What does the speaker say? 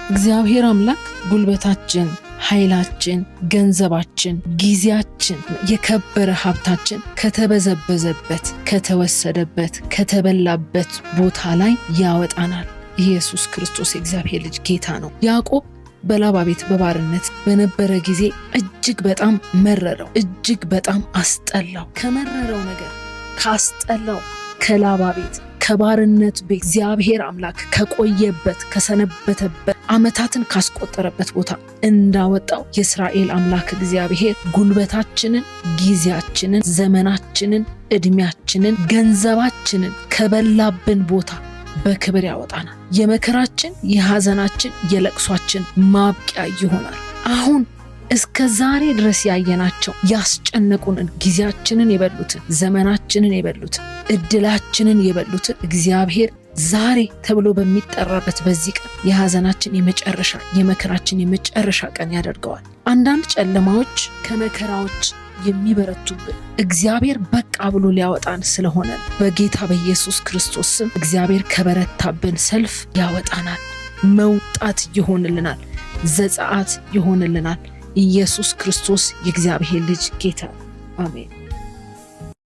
እግዚአብሔር አምላክ ጉልበታችን፣ ኃይላችን፣ ገንዘባችን፣ ጊዜያችን፣ የከበረ ሀብታችን ከተበዘበዘበት፣ ከተወሰደበት፣ ከተበላበት ቦታ ላይ ያወጣናል። ኢየሱስ ክርስቶስ የእግዚአብሔር ልጅ ጌታ ነው። ያዕቆብ በላባ ቤት በባርነት በነበረ ጊዜ እጅግ በጣም መረረው፣ እጅግ በጣም አስጠላው። ከመረረው ነገር ካስጠላው ከላባ ቤት ከባርነት ቤት እግዚአብሔር አምላክ ከቆየበት ከሰነበተበት ዓመታትን ካስቆጠረበት ቦታ እንዳወጣው የእስራኤል አምላክ እግዚአብሔር ጉልበታችንን፣ ጊዜያችንን፣ ዘመናችንን፣ እድሜያችንን፣ ገንዘባችንን ከበላብን ቦታ በክብር ያወጣናል። የመከራችን፣ የሐዘናችን፣ የለቅሷችን ማብቂያ ይሆናል። አሁን እስከ ዛሬ ድረስ ያየናቸው ያስጨነቁንን፣ ጊዜያችንን የበሉትን፣ ዘመናችንን የበሉትን፣ እድላችንን የበሉትን እግዚአብሔር ዛሬ ተብሎ በሚጠራበት በዚህ ቀን የሐዘናችን የመጨረሻ፣ የመከራችን የመጨረሻ ቀን ያደርገዋል። አንዳንድ ጨለማዎች ከመከራዎች የሚበረቱብን እግዚአብሔር በቃ ብሎ ሊያወጣን ስለሆነ በጌታ በኢየሱስ ክርስቶስ ስም እግዚአብሔር ከበረታብን ሰልፍ ያወጣናል። መውጣት ይሆንልናል። ዘጸአት ይሆንልናል። ኢየሱስ ክርስቶስ የእግዚአብሔር ልጅ ጌታ። አሜን።